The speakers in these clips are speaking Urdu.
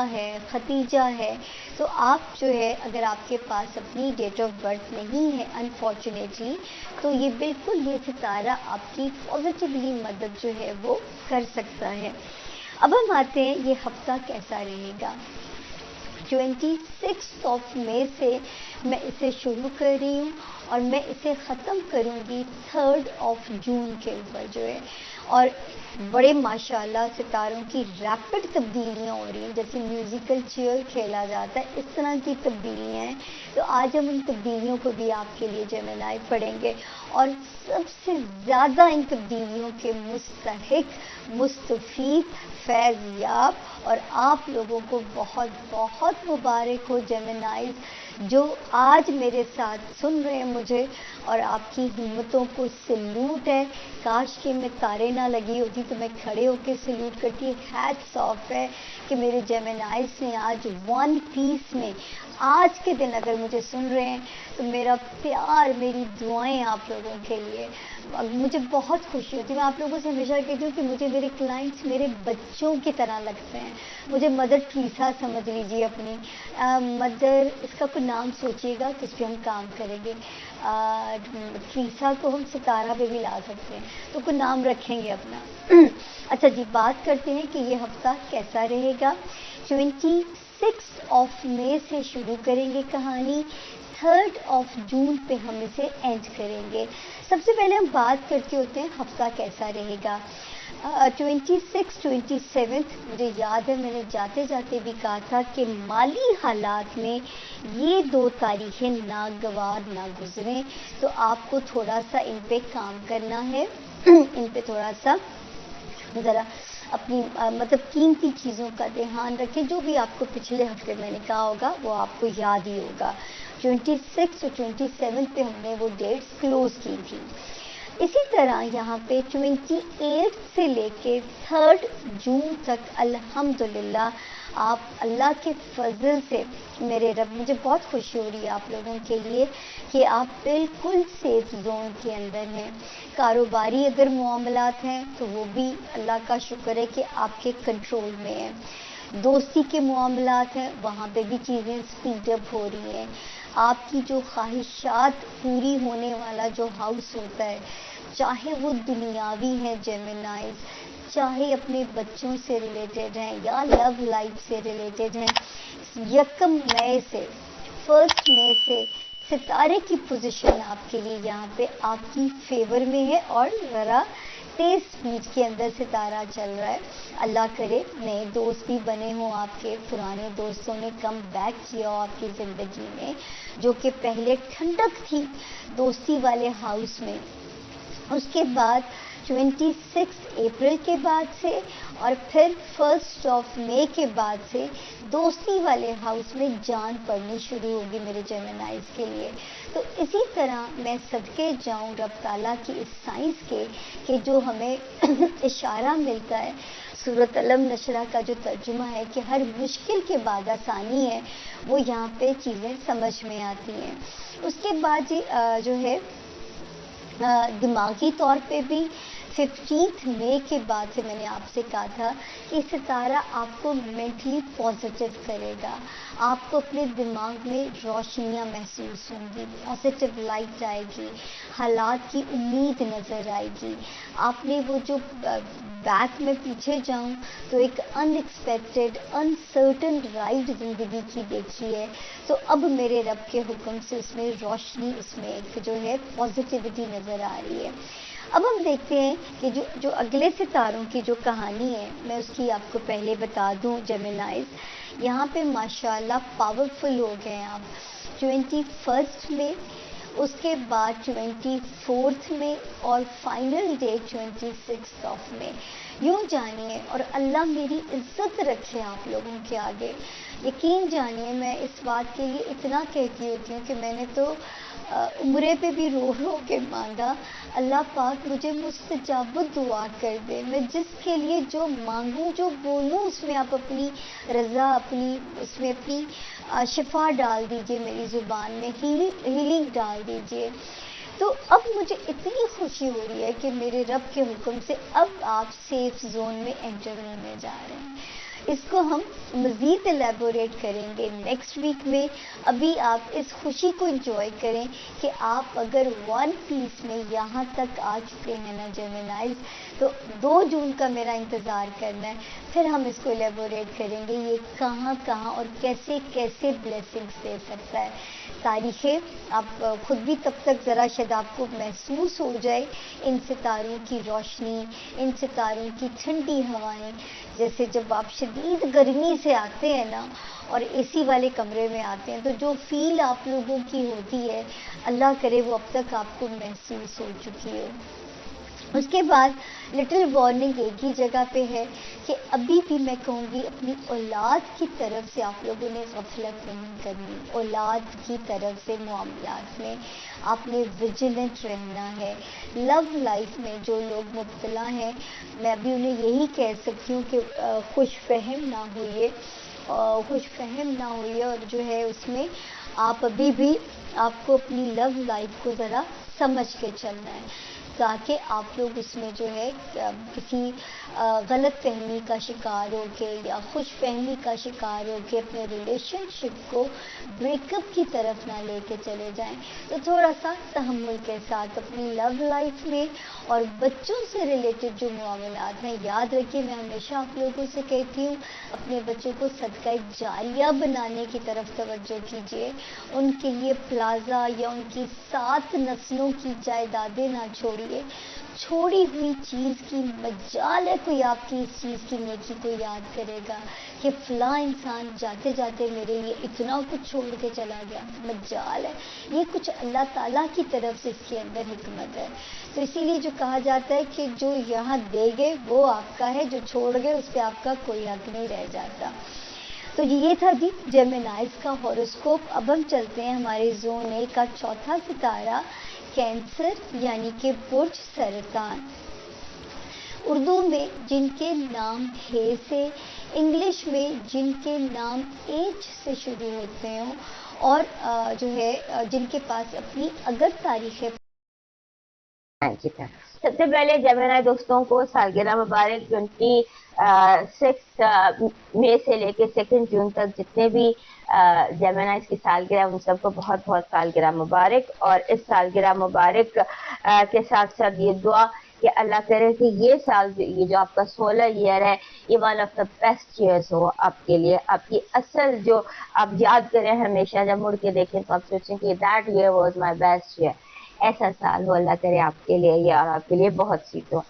ہے، ختیجہ ہے، تو آپ جو ہے اگر آپ کے پاس اپنی ڈیٹ آف برتھ نہیں ہے انفارچونیٹلی، تو یہ بالکل یہ ستارہ آپ کی پازیٹیولی مدد جو ہے وہ کر سکتا ہے۔ اب ہم آتے ہیں یہ ہفتہ کیسا رہے گا۔ 26 مئی سے میں اسے شروع کر رہی ہوں اور میں اسے ختم کروں گی 3 جون کے اوپر جو ہے، اور بڑے ماشاءاللہ ستاروں کی ریپڈ تبدیلیاں ہو رہی ہیں، جیسے میوزیکل چیئر کھیلا جاتا ہے اس طرح کی تبدیلیاں ہیں۔ تو آج ہم ان تبدیلیوں کو بھی آپ کے لیے جیمنائی پڑھیں گے، اور سب سے زیادہ ان تبدیلیوں کے مستحق، مستفید، فیض یاب اور آپ لوگوں کو بہت بہت مبارک ہو جیمنائز، جو آج میرے ساتھ سن رہے ہیں مجھے، اور آپ کی ہمتوں کو سلوٹ ہے۔ کاش کہ میں تارے نہ لگی ہوتی تو میں کھڑے ہو کے سلوٹ کرتی۔ ہیٹس آف ہے کہ میرے جیمنائز نے آج ون پیس میں آج کے دن اگر مجھے سن رہے ہیں تو میرا پیار، میری دعائیں آپ لوگوں کے لیے، مجھے بہت خوشی ہوتی ہے۔ میں آپ لوگوں سے ہمیشہ کہتی ہوں کہ مجھے میرے کلائنٹس میرے بچوں کی طرح لگتے ہیں۔ مجھے مدر ٹریسا سمجھ لیجیے اپنی، مدر، اس کا کوئی نام سوچیے گا تو اس پہ ہم کام کریں گے۔ ٹریسا کو ہم ستارہ پہ بھی لا سکتے ہیں، تو کوئی نام رکھیں گے اپنا۔ اچھا جی، بات کرتے ہیں کہ یہ ہفتہ کیسا رہے گا۔ 26 مئی سے شروع کریں گے کہانی، 3 جون پہ ہم اسے اینڈ کریں گے۔ سب سے پہلے ہم بات کرتے ہوتے ہیں ہفتہ کیسا رہے گا۔ 27 مجھے یاد ہے میں نے جاتے جاتے بھی کہا تھا کہ مالی حالات میں یہ 2 تاریخیں ناگوار نہ گزریں، تو آپ کو تھوڑا سا ان پہ کام کرنا ہے، ان پہ تھوڑا سا ذرا اپنی مطلب قیمتی چیزوں کا دھیان رکھیں۔ جو بھی آپ کو پچھلے ہفتے میں نے کہا ہوگا وہ آپ کو یاد ہی ہوگا۔ 26 اور 27 پہ ہم نے وہ ڈیٹس کلوز کی تھی۔ اسی طرح یہاں پہ 28 سے لے کے 3 جون تک الحمدللہ آپ اللہ کے فضل سے، میرے رب، مجھے بہت خوشی ہو رہی ہے آپ لوگوں کے لیے کہ آپ بالکل سیف زون کے اندر ہیں۔ کاروباری اگر معاملات ہیں تو وہ بھی اللہ کا شکر ہے کہ آپ کے کنٹرول میں ہیں۔ دوستی کے معاملات ہیں وہاں پہ بھی چیزیں سپیڈ اپ ہو رہی ہیں۔ آپ کی جو خواہشات پوری ہونے والا جو ہاؤس ہوتا ہے، چاہے وہ دنیاوی ہیں جیمنائز، چاہے اپنے بچوں سے ریلیٹڈ ہیں یا لو لائف سے ریلیٹڈ ہیں، 1 مئی سے ستارے کی پوزیشن آپ کے لیے یہاں پہ آپ کی فیور میں ہے، اور ذرا تیز سپیڈ کے اندر ستارہ چل رہا ہے۔ اللہ کرے نئے دوست بھی بنے ہوں، آپ کے پرانے دوستوں نے کم بیک کیا ہو آپ کی زندگی میں، جو کہ پہلے ٹھنڈک تھی دوستی والے ہاؤس میں۔ اس کے بعد 26 اپریل کے بعد سے اور پھر 1 مئی کے بعد سے دوستی والے ہاؤس میں جان پڑنی شروع ہوگی میرے جیمنائز کے لیے۔ تو اسی طرح میں صدقے جاؤں رب تعالیٰ کی اس سائنس کے کہ جو ہمیں اشارہ ملتا ہے، سورۃ علم نشرہ کا جو ترجمہ ہے کہ ہر مشکل کے بعد آسانی ہے، وہ یہاں پہ چیزیں سمجھ میں آتی ہیں۔ اس کے بعد جو ہے دماغی طور پہ بھی 15 مئی کے بعد سے میں نے آپ سے کہا تھا کہ ستارہ آپ کو مینٹلی پازیٹیو کرے گا، آپ کو اپنے دماغ میں روشنیاں محسوس ہوں گی، پازیٹیو لائٹ آئے گی، حالات کی امید نظر آئے گی۔ آپ نے وہ جو بیک میں پیچھے جاؤں تو ایک ان ایکسپیکٹڈ انسرٹن رائڈ زندگی کی دیکھی ہے، تو اب میرے رب کے حکم سے اس میں روشنی، اس میں ایک جو ہے پازیٹیوٹی نظر آ رہی ہے۔ اب ہم دیکھتے ہیں کہ جو اگلے ستاروں کی جو کہانی ہے، میں اس کی آپ کو پہلے بتا دوں جیمنائز، یہاں پہ ماشاءاللہ پاورفل ہو گئے ہیں آپ 21 میں، اس کے بعد 24 میں، اور فائنل ڈیٹ 26 میں۔ یوں جانیے، اور اللہ میری عزت رکھے آپ لوگوں کے آگے، یقین جانیے میں اس بات کے لیے اتنا کہتی ہوتی ہوں کہ میں نے تو عمرے پہ بھی رو رو کے مانگا، اللہ پاک مجھے مستجاب دعا کر دے، میں جس کے لیے جو مانگوں، جو بولوں، اس میں آپ اپنی رضا، اپنی اس میں اپنی شفا ڈال دیجئے، میری زبان میں ہیلنگ ڈال دیجئے۔ تو اب مجھے اتنی خوشی ہو رہی ہے کہ میرے رب کے حکم سے اب آپ سیف زون میں انٹر ہونے جا رہے ہیں۔ اس کو ہم مزید الیبوریٹ کریں گے نیکسٹ ویک میں. ابھی آپ اس خوشی کو انجوائے کریں کہ آپ اگر 1 پیس میں یہاں تک آ چکے ہیں نا جیمنائز، تو 2 جون کا میرا انتظار کرنا ہے. پھر ہم اس کو الیبوریٹ کریں گے یہ کہاں کہاں اور کیسے کیسے بلیسنگس دے سکتا ہے. تاریخیں آپ خود بھی تب تک ذرا شاید آپ کو محسوس ہو جائے ان ستاروں کی روشنی، ان ستاروں کی ٹھنڈی ہوائیں. جیسے جب آپ شدید گرمی سے آتے ہیں نا اور اے سی والے کمرے میں آتے ہیں، تو جو فیل آپ لوگوں کی ہوتی ہے اللہ کرے وہ اب تک آپ کو محسوس ہو چکی ہو. اس کے بعد لٹل وارننگ ایک ہی جگہ پہ ہے کہ ابھی بھی میں کہوں گی اپنی اولاد کی طرف سے آپ لوگوں نے غفلت نہیں کرنی. اولاد کی طرف سے معاملات میں آپ نے ویجیلنٹ رہنا ہے. لو لائف میں جو لوگ مبتلا ہیں، میں ابھی انہیں یہی کہہ سکتی ہوں کہ خوش فہم نہ ہوئیے، اور جو ہے اس میں آپ ابھی بھی آپ کو اپنی لو لائف کو ذرا سمجھ کے چلنا ہے، تاکہ آپ لوگ اس میں جو ہے کسی غلط فہمی کا شکار ہو کے یا خوش فہمی کا شکار ہو کے اپنے ریلیشن شپ کو بریک اپ کی طرف نہ لے کے چلے جائیں. تو تھوڑا سا تحمل کے ساتھ اپنی لو لائف میں اور بچوں سے ریلیٹڈ جو معاملات ہیں، یاد رکھیے میں ہمیشہ آپ لوگوں سے کہتی ہوں اپنے بچوں کو صدقہ جاریہ بنانے کی طرف توجہ کیجیے. ان کے لیے پلازا یا ان کی 7 نسلوں کی جائیدادیں نہ چھوڑیے. چھوڑی ہوئی چیز کی مجال ہے کوئی آپ کی اس چیز کی نیکی کو یاد کرے گا کہ فلاں انسان جاتے جاتے میرے لیے اتنا کچھ چھوڑ کے چلا گیا. مجال ہے یہ، کچھ اللہ تعالیٰ کی طرف سے اس کے اندر حکمت ہے. تو اسی لیے جو کہا جاتا ہے کہ جو یہاں دے گئے وہ آپ کا ہے، جو چھوڑ گئے اس پہ آپ کا کوئی حق نہیں رہ جاتا. تو یہ تھا جی جیمنائز کا ہاروسکوپ. اب ہم چلتے ہیں ہمارے زون اے کا چوتھا ستارہ کینسر یعنی کہ برج سرطان. اردو میں جن کے نام ہے سے، انگلش میں جن کے نام ایچ سے شروع ہوتے ہوں اور جو ہے جن کے پاس اپنی اگر تاریخ ہے. سب سے پہلے جیمنائی دوستوں کو سالگرہ مبارک. 26 مئی سے لے کے 2 جون تک جتنے بھی جیمنائی کی سالگرہ ان سب کو بہت بہت سالگرہ مبارک. اور اس سالگرہ مبارک کے ساتھ ساتھ یہ دعا کہ اللہ کرے کہ یہ سال یہ جو آپ کا 16 ایئر ہے یہ one of the best years ہو آپ کے لیے. آپ کی اصل جو آپ یاد کریں ہمیشہ جب مڑ کے دیکھیں تو آپ سوچیں کہ that year was my best year. ایسا سال ہو اللہ کرے آپ کے لیے یا آپ کے لیے بہت سی دعا.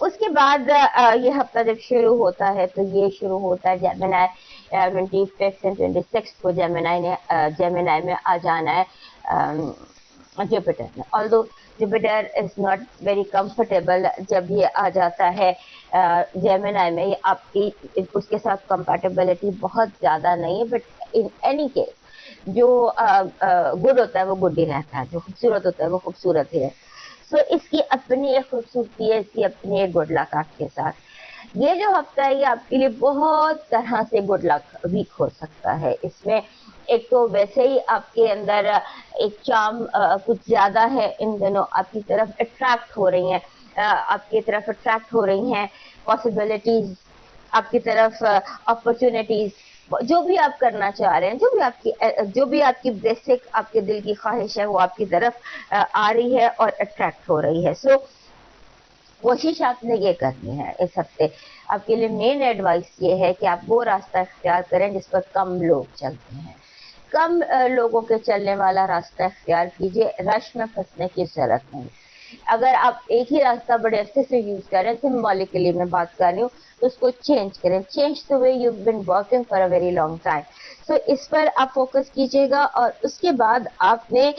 اس کے بعد یہ ہفتہ جب شروع ہوتا ہے تو یہ شروع ہوتا ہے جیمنائی 25 اور 26 کو جیمنائی میں آ جانا ہے جوپیٹر میں. آلدو Jupiter is not very comfortable جب یہ آ جاتا ہے جیمنائی میں. یہ آپ کی اس کے ساتھ کمپیٹیبلٹی بہت زیادہ نہیں ہے، بٹ ان اینی کیس جو گڈ ہوتا ہے وہ گڈ ہی رہتا ہے، جو خوبصورت ہوتا ہے وہ خوبصورت ہی ہے. سو اس کی اپنی ایک خوبصورتی ہے، اس کی اپنی ایک گڈ لک آپ کے ساتھ. یہ جو ہفتہ ہے یہ آپ کے لیے بہت طرح سے گڈ لک ویک ہو سکتا ہے. اس میں ایک تو ویسے ہی آپ کے اندر ایک چارم کچھ زیادہ ہے، ان دنوں آپ کی طرف اٹریکٹ ہو رہی ہیں، آپ کی طرف اٹریکٹ ہو رہی ہیں پاسبلٹیز آپ کی طرف، اپرچونیٹیز. جو بھی آپ کرنا چاہ رہے ہیں، جو بھی آپ کی بیسک آپ کے دل کی خواہش ہے وہ آپ کی طرف آ رہی ہے اور اٹریکٹ ہو رہی ہے. سو کوشش آپ نے یہ کرنی ہے اس ہفتے. آپ کے لیے مین ایڈوائس یہ ہے کہ آپ وہ راستہ اختیار کریں جس پر کم لوگ چلتے ہیں. کم لوگوں کے چلنے والا راستہ اختیار کیجیے. رش میں پھنسنے کی ضرورت نہیں. اگر آپ ایک ہی راستہ بڑے اچھے سے یوز کریں، سمبولکلی میں بات کر رہی ہوں، تو اس کو چینج کریں. Change the way you been working for a very long time. So اس پر آپ فوکس کیجیے گا. اور اس کے بعد آپ نے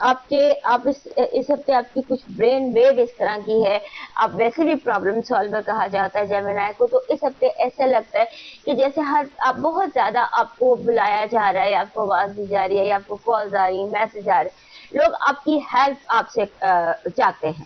آپ اس ہفتے آپ کی کچھ برین ویو اس طرح کی ہے. آپ ویسے بھی پرابلم سالور کہا جاتا ہے جیمنائی کو، تو اس ہفتے ایسا لگتا ہے کہ جیسے آپ بہت زیادہ آپ کو بلایا جا رہا ہے، آپ کو آواز دی جا رہی ہے، یا آپ کو کالز آ رہی ہیں، میسج آ رہے ہیں. لوگ آپ کی ہیلپ آپ سے چاہتے ہیں.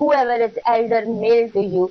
whoever is elder male to you,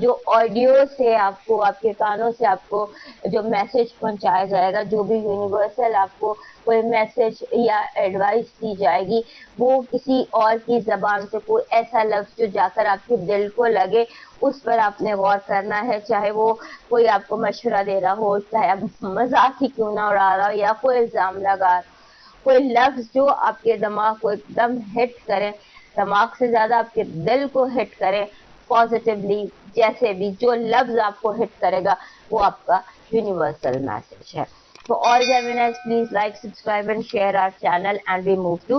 جو آڈیو سے آپ کو آپ کے کانوں سے آپ کو جو میسج پہنچایا جائے گا, جو بھی یونیورسل آپ کو کوئی میسج یا ایڈوائس دی جائے گی, وہ کسی اور کی زبان سے کوئی ایسا لفظ جو جا کر آپ کے دل کو لگے, اس پر آپ نے غور کرنا ہے. چاہے وہ کوئی آپ کو مشورہ دے رہا ہو, چاہے آپ مذاق ہی کیوں نہ اڑا رہا ہو, یا کوئی الزام لگا, کوئی لفظ جو آپ کے دماغ کو ایک دم ہٹ کرے, دماغ سے زیادہ آپ کے دل کو ہٹ کرے پازیٹیولی, جیسے بھی جو لفظ آپ کو ہٹ کرے گا وہ آپ کا یونیورسل میسج ہے. For all Geminis, please like, subscribe and share our channel, and we move to